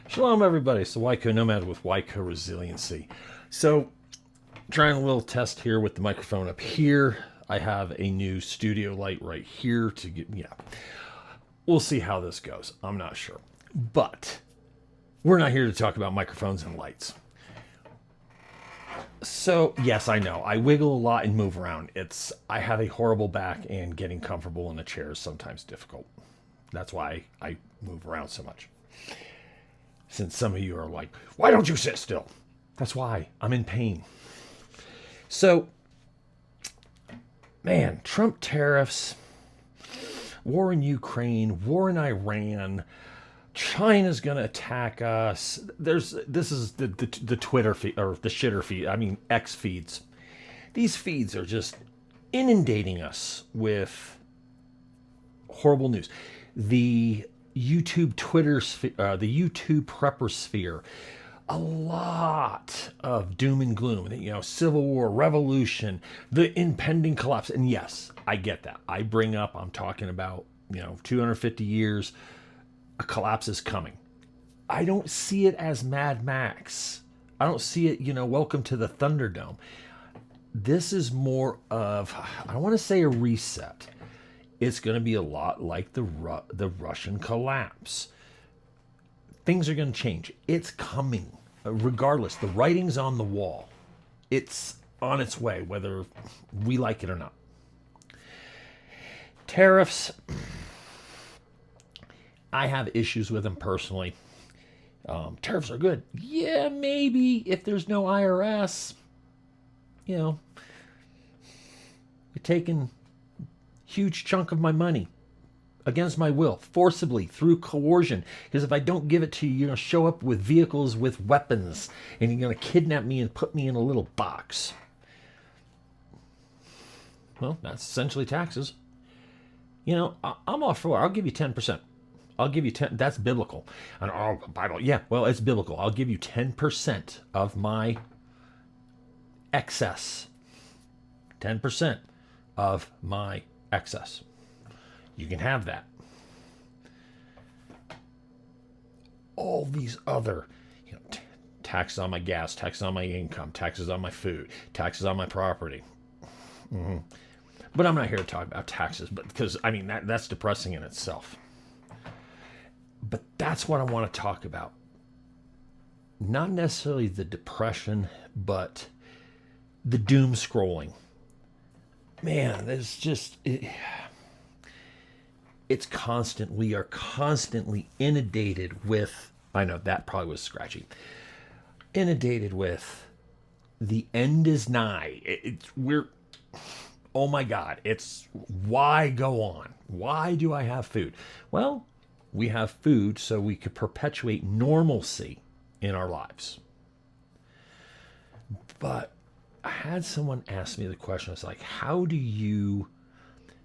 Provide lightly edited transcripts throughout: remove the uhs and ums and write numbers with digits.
Shalom, everybody. It's the WyCo Nomad with WyCo Resiliency. So, trying a little test here with the microphone up here. I have a new studio light right here to get, we'll see how this goes. I'm not sure. But, we're not here to talk about microphones and lights. So, yes, I know. I wiggle a lot and move around. I have a horrible back, and getting comfortable in a chair is sometimes difficult. That's why I move around so much. Since some of you are like, why don't you sit still? That's why. I'm in pain. So, man, Trump tariffs, war in Ukraine, war in Iran, China's going to attack us. This is the Twitter feed, or the shitter feed, X feeds. These feeds are just inundating us with horrible news. The YouTube the YouTube prepper sphere, a lot of doom and gloom, civil war, revolution, the impending collapse. And yes, I get that. I'm talking about, 250 years, a collapse is coming. I don't see it as Mad Max. I don't see it, welcome to the Thunderdome. This is more of, I don't want to say a reset. It's going to be a lot like the Russian collapse. Things are going to change. It's coming. Regardless, the writing's on the wall. It's on its way, whether we like it or not. Tariffs, I have issues with them personally. Tariffs are good. Yeah, maybe if there's no IRS, you're taking huge chunk of my money against my will, forcibly, through coercion. Because if I don't give it to you, you're going to show up with vehicles with weapons, and you're going to kidnap me and put me in a little box. Well, that's essentially taxes. I'm all for it. I'll give you 10%. I'll give you 10. That's biblical. And Bible, yeah, well, it's biblical. I'll give you 10% of my excess. 10% of my excess. You can have that. All these other, taxes on my gas, taxes on my income, taxes on my food, taxes on my property. Mm-hmm. But I'm not here to talk about taxes, because that's depressing in itself. But that's what I want to talk about. Not necessarily the depression, but the doom scrolling. Man, there's just it's constant. We are constantly inundated with, I know that probably was scratchy, inundated with the end is nigh. Oh my God, it's why go on? Why do I have food? Well, we have food so we could perpetuate normalcy in our lives. But I had someone ask me the question. It's like, how do you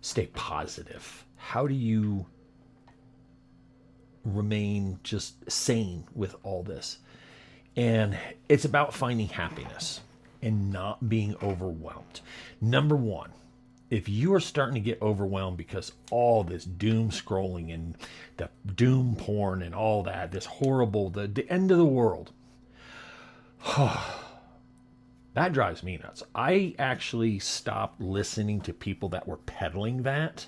stay positive? How do you remain just sane with all this? And it's about finding happiness and not being overwhelmed. Number one, if you are starting to get overwhelmed because all this doom scrolling and the doom porn and all that, this horrible, the end of the world, that drives me nuts. I actually stopped listening to people that were peddling that.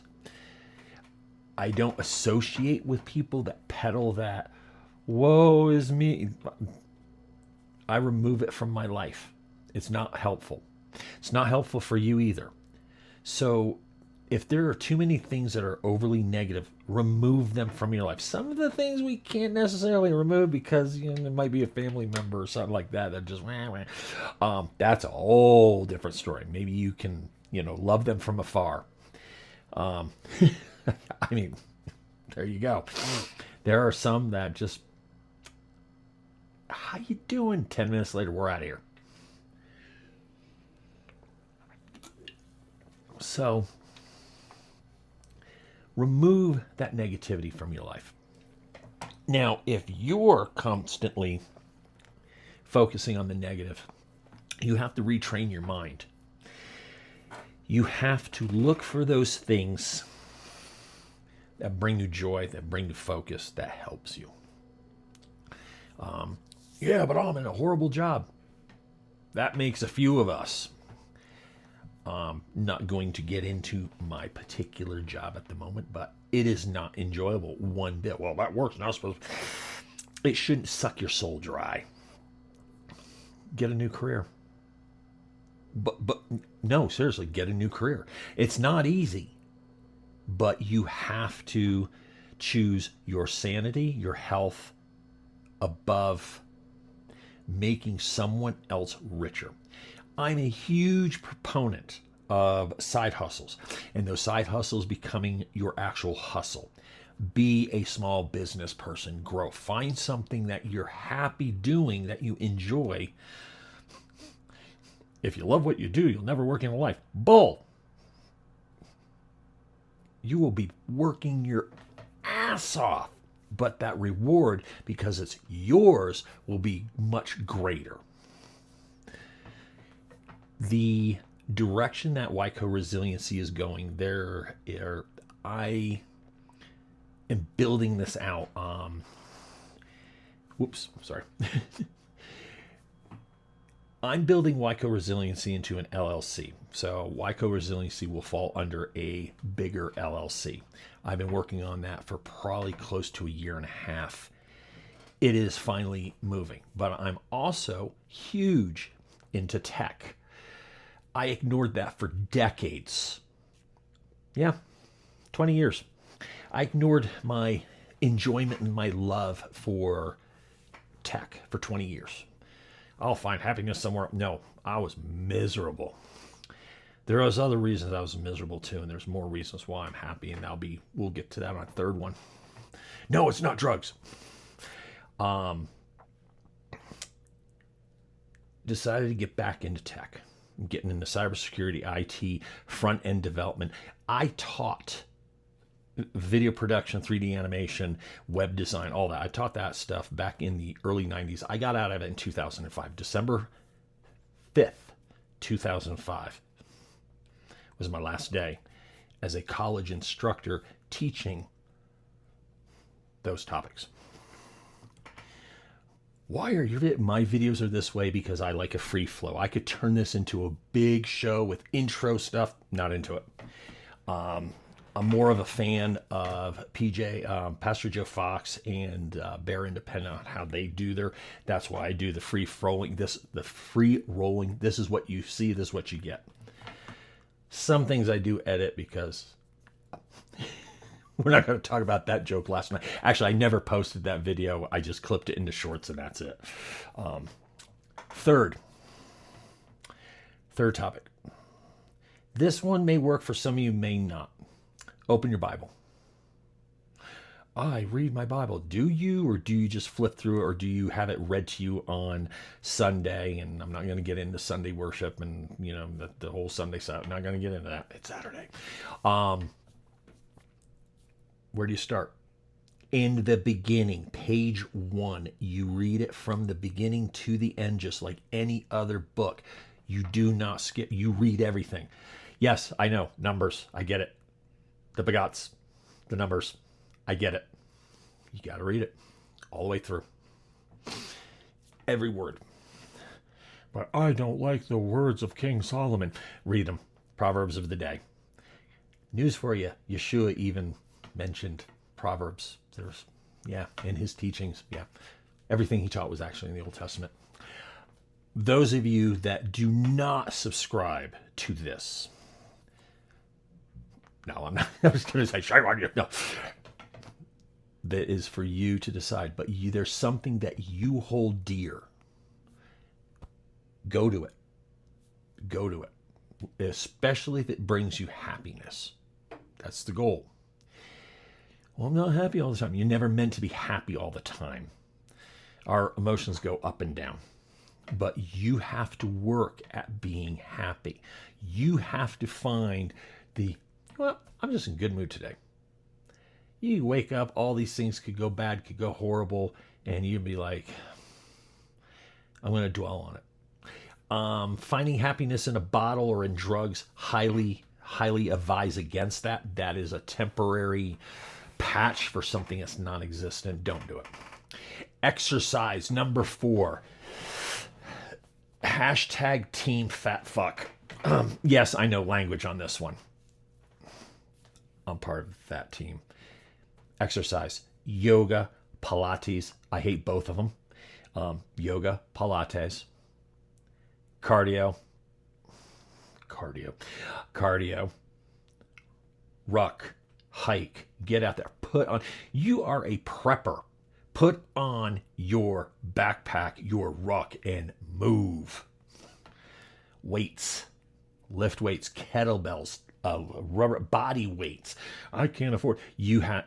I don't associate with people that peddle that, woe is me. I remove it from my life. It's not helpful. It's not helpful for you either. So if there are too many things that are overly negative, remove them from your life. Some of the things we can't necessarily remove because it might be a family member or something like that just that's a whole different story. Maybe you can love them from afar. There you go. There are some that just, how you doing? 10 minutes later, we're out of here. So remove that negativity from your life. Now, if you're constantly focusing on the negative, you have to retrain your mind. You have to look for those things that bring you joy, that bring you focus, that helps you. Yeah, but I'm in a horrible job. That makes a few of us. Not going to get into my particular job at the moment, but it is not enjoyable one bit. Well, that work's not supposed to. It shouldn't suck your soul dry. Get a new career. But no, seriously, get a new career. It's not easy, but you have to choose your sanity, your health above making someone else richer. I'm a huge proponent of side hustles, and those side hustles becoming your actual hustle. Be a small business person, grow. Find something that you're happy doing, that you enjoy. If you love what you do, you'll never work in life. Bull! You will be working your ass off, but that reward, because it's yours, will be much greater. The direction that WyCo Resiliency is going, I am building this out. Sorry. I'm building WyCo Resiliency into an LLC. So WyCo Resiliency will fall under a bigger LLC. I've been working on that for probably close to a year and a half. It is finally moving, but I'm also huge into tech. I ignored that for decades. Yeah, 20 years. I ignored my enjoyment and my love for tech for 20 years. I'll find happiness somewhere. No, I was miserable. There was other reasons I was miserable too, and there's more reasons why I'm happy, and we'll get to that on a third one. No, it's not drugs. Decided to get back into tech. I'm getting into cybersecurity, IT, front-end development. I taught video production, 3D animation, web design, all that. I taught that stuff back in the early 90s. I got out of it in 2005. December 5th, 2005 was my last day as a college instructor teaching those topics. Why are my videos are this way? Because I like a free flow. I could turn this into a big show with intro stuff. Not into it. I'm more of a fan of Pastor Joe Fox and Bear Independent on how they do that's why I do the free rolling. The free rolling. This is what you see. This is what you get. Some things I do edit because we're not going to talk about that joke last night. Actually, I never posted that video. I just clipped it into shorts and that's it. Third topic. This one may work for some of you, may not. Open your Bible. I read my Bible. Do you, or do you just flip through it, or do you have it read to you on Sunday? And I'm not going to get into Sunday worship and, the whole Sunday stuff. I'm not going to get into that. It's Saturday. Where do you start? In the beginning, page 1. You read it from the beginning to the end, just like any other book. You do not skip. You read everything. Yes, I know. Numbers. I get it. The begots. The numbers. I get it. You got to read it all the way through. Every word. But I don't like the words of King Solomon. Read them. Proverbs of the day. News for you. Yeshua even mentioned Proverbs. In his teachings. Yeah. Everything he taught was actually in the Old Testament. Those of you that do not subscribe to this. No, I'm not. I was going to say, shame on you. No. That is for you to decide. But there's something that you hold dear. Go to it. Go to it. Especially if it brings you happiness. That's the goal. Well, I'm not happy all the time. You're never meant to be happy all the time. Our emotions go up and down. But you have to work at being happy. You have to find I'm just in a good mood today. You wake up, all these things could go bad, could go horrible, and you'd be like, I'm going to dwell on it. Finding happiness in a bottle or in drugs, highly advise against that. That is a temporary patch for something that's non-existent. Don't do it. Exercise, number 4. Hashtag team fat fuck. Yes, I know language on this one. I'm part of that team. Exercise, yoga, Pilates. I hate both of them. Yoga, Pilates, cardio, ruck, hike, get out there, put on. You are a prepper. Put on your backpack, your ruck, and move. Weights, lift weights, kettlebells, rubber body weights. I can't afford. You have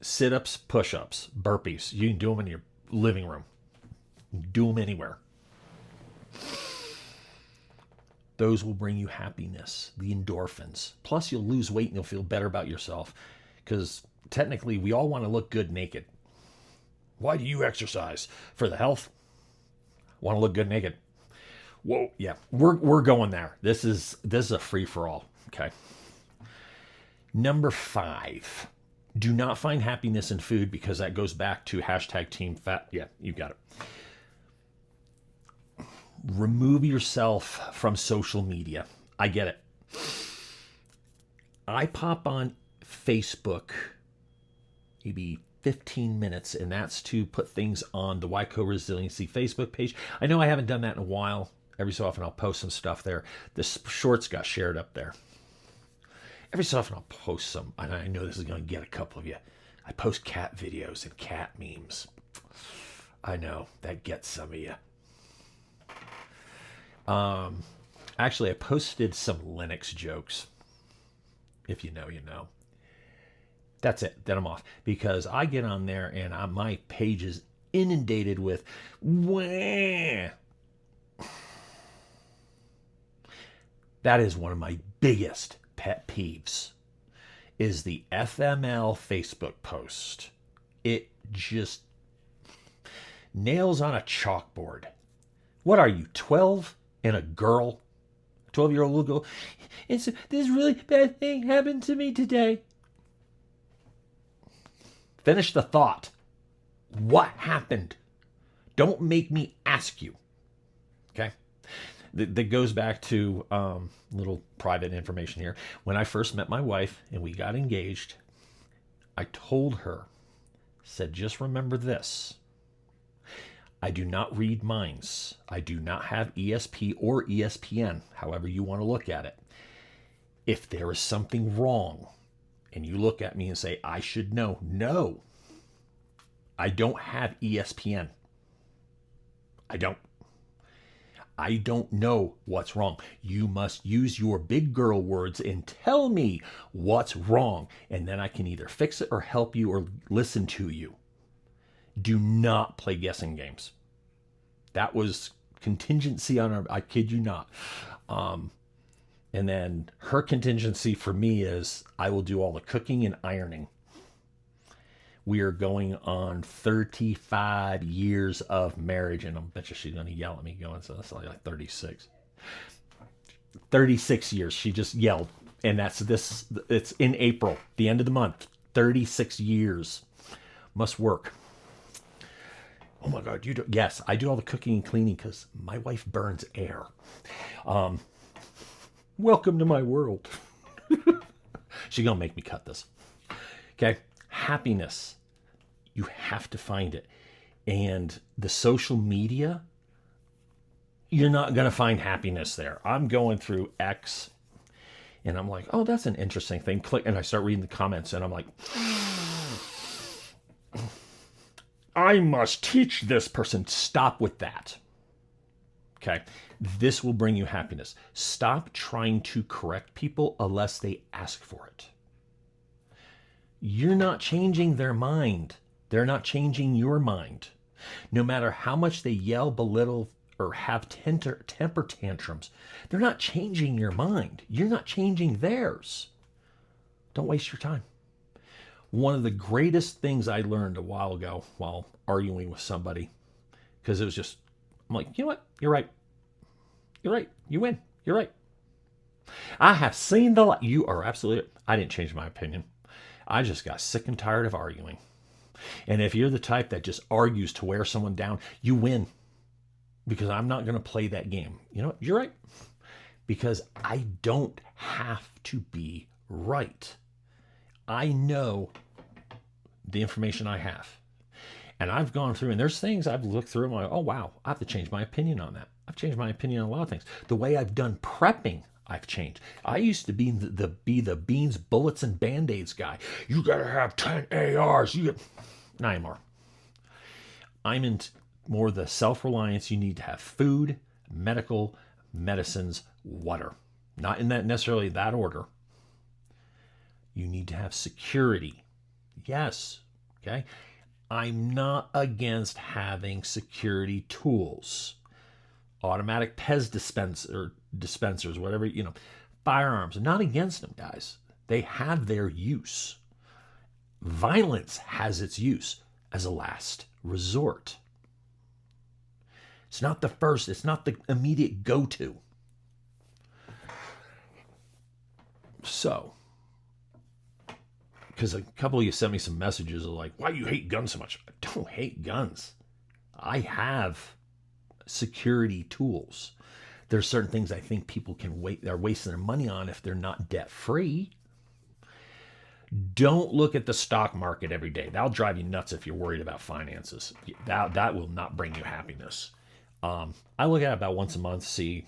sit-ups, push-ups, burpees. You can do them in your living room. Do them anywhere. Those will bring you happiness, the endorphins. Plus, you'll lose weight and you'll feel better about yourself. Because technically, we all want to look good naked. Why do you exercise? For the health? Want to look good naked? Whoa, yeah, we're going there. This is a free-for-all, okay? Number 5. Do not find happiness in food, because that goes back to hashtag team fat. Yeah, you got it. Remove yourself from social media. I get it. I pop on Facebook maybe 15 minutes, and that's to put things on the WyCo Resiliency Facebook page. I know I haven't done that in a while. Every so often I'll post some stuff there. The shorts got shared up there. Every so often I'll post some, and I know this is going to get a couple of you. I post cat videos and cat memes. I know, that gets some of you. Actually, I posted some Linux jokes. If you know, you know. That's it. Then I'm off. Because I get on there and my page is inundated with wah. That is one of my biggest pet peeves, is the FML Facebook post. It just nails on a chalkboard. What are you, 12 and a girl? 12-year-old little girl. This really bad thing happened to me today. Finish the thought. What happened? Don't make me ask you. Okay? That goes back to little private information here. When I first met my wife and we got engaged, I told her, said, just remember this. I do not read minds. I do not have ESP or ESPN, however you want to look at it. If there is something wrong and you look at me and say, I should know, no, I don't have ESPN. I don't know what's wrong. You must use your big girl words and tell me what's wrong, and then I can either fix it or help you or listen to you. Do not play guessing games. That was contingency on our, I kid you not. And then her contingency for me is I will do all the cooking and ironing. We are going on 35 years of marriage, and I bet you she's going to yell at me going, so that's like 36. 36 years. She just yelled. And that's this, it's in April, the end of the month. 36 years. Must work. Oh my God, you do? Yes, I do all the cooking and cleaning because my wife burns air. Welcome to my world. She's going to make me cut this. Okay. Happiness. You have to find it. And the social media, you're not going to find happiness there. I'm going through X and I'm like, oh, that's an interesting thing. Click, and I start reading the comments and I'm like, I must teach this person. Stop with that. Okay. This will bring you happiness. Stop trying to correct people unless they ask for it. You're not changing their mind. They're not changing your mind. No matter how much they yell, belittle, or have temper tantrums, they're not changing your mind. You're not changing theirs. Don't waste your time. One of the greatest things I learned a while ago while arguing with somebody, because it was just, I'm like, you know what? You're right. You're right. You win. You're right. I have seen the light. You are absolutely right. I didn't change my opinion. I just got sick and tired of arguing. And if you're the type that just argues to wear someone down, you win, because I'm not going to play that game. You know what? You're right, because I don't have to be right. I know the information I have. And I've gone through, and there's things I've looked through and I'm like, oh, wow, I have to change my opinion on that. I've changed my opinion on a lot of things. The way I've done prepping, I've changed. I used to be the beans, bullets, and Band-Aids guy. You got to have 10 ARs. Not anymore. I'm in more the self-reliance. You need to have food, medical, medicines, water. Not in that necessarily that order. You need to have security. Yes. Okay. I'm not against having security tools. Automatic Pez dispensers, whatever, firearms. I'm not against them, guys. They have their use. Violence has its use as a last resort. It's not the first, it's not the immediate go-to. So, because a couple of you sent me some messages like, why do you hate guns so much? I don't hate guns. I have security tools. There's certain things I think people they're wasting their money on if they're not debt free. Don't look at the stock market every day. That'll drive you nuts if you're worried about finances. That will not bring you happiness. I look at it about once a month, see,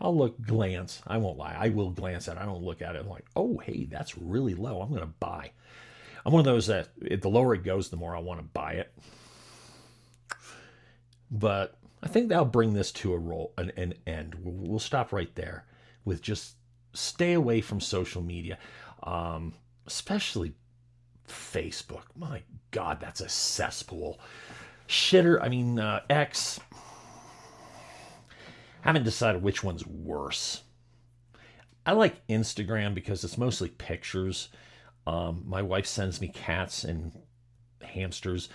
I'll glance. I won't lie. I will glance at it. I don't look at it like, oh, hey, that's really low. I'm going to buy. I'm one of those that the lower it goes, the more I want to buy it. But I think that'll bring this to an end. We'll stop right there with just stay away from social media, especially Facebook. My God, that's a cesspool. X. Haven't decided which one's worse. I like Instagram because it's mostly pictures. My wife sends me cats and hamsters.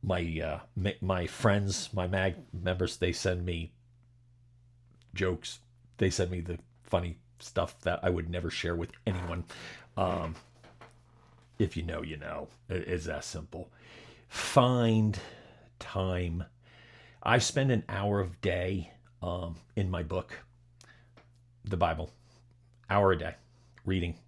My friends, my mag members, they send me jokes. They send me the funny stuff that I would never share with anyone. If you know, you know. It's that simple. Find time. I spend an hour a day in my book, the Bible. Hour a day, reading.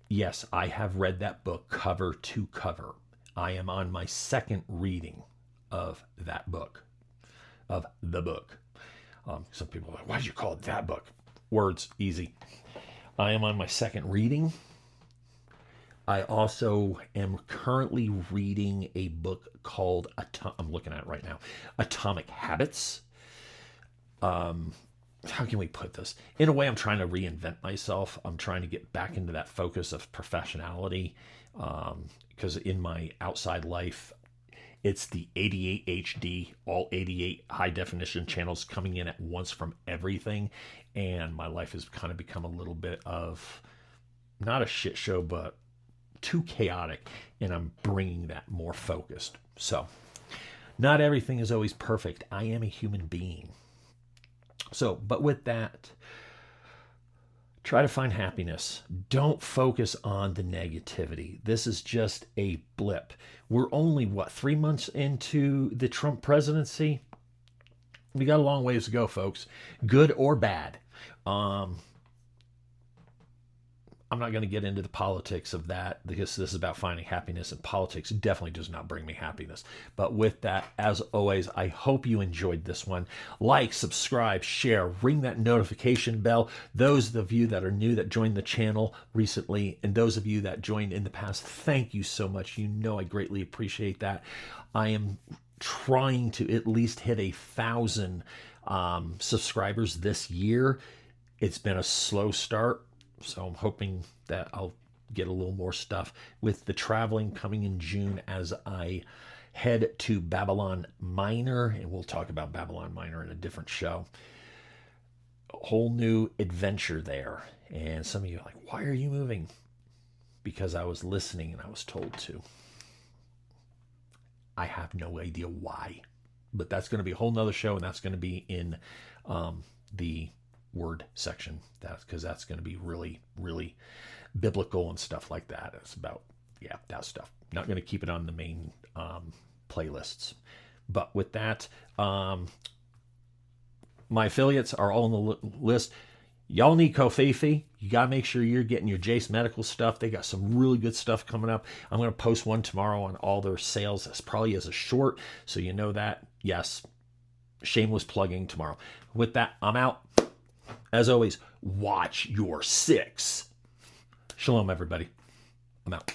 Yes, I have read that book cover to cover. I am on my second reading of that book, of the book. Some people are like, why did you call it that book? Words, easy. I am on my second reading. I also am currently reading a book called, I'm looking at it right now, Atomic Habits. How can we put this? In a way, I'm trying to reinvent myself. I'm trying to get back into that focus of professionality. Because in my outside life, it's the 88 HD, all 88 high definition channels coming in at once from everything. And my life has kind of become a little bit of, not a shit show, but too chaotic. And I'm bringing that more focused. So, not everything is always perfect. I am a human being. So, but with that, try to find happiness. Don't focus on the negativity. This is just a blip. We're only, 3 months into the Trump presidency? We got a long ways to go, folks. Good or bad. I'm not going to get into the politics of that because this is about finding happiness, and politics definitely does not bring me happiness. But with that, as always, I hope you enjoyed this one. Like, subscribe, share, ring that notification bell. Those of you that are new that joined the channel recently, and those of you that joined in the past, thank you so much. You know I greatly appreciate that. I am trying to at least hit 1,000 subscribers this year. It's been a slow start. So I'm hoping that I'll get a little more stuff with the traveling coming in June as I head to Babylon Minor. And we'll talk about Babylon Minor in a different show. A whole new adventure there. And some of you are like, why are you moving? Because I was listening and I was told to. I have no idea why. But that's going to be a whole nother show. And that's going to be in the word section, because that's going to be really, really biblical and stuff like that. It's about, yeah, that stuff. Not going to keep it on the main playlists. But with that, my affiliates are all on the list. Y'all need Kofifi. You got to make sure you're getting your Jace Medical stuff. They got some really good stuff coming up. I'm going to post one tomorrow on all their sales. That's probably as a short, so you know that. Yes, shameless plugging tomorrow. With that, I'm out. As always, watch your six. Shalom, everybody. I'm out.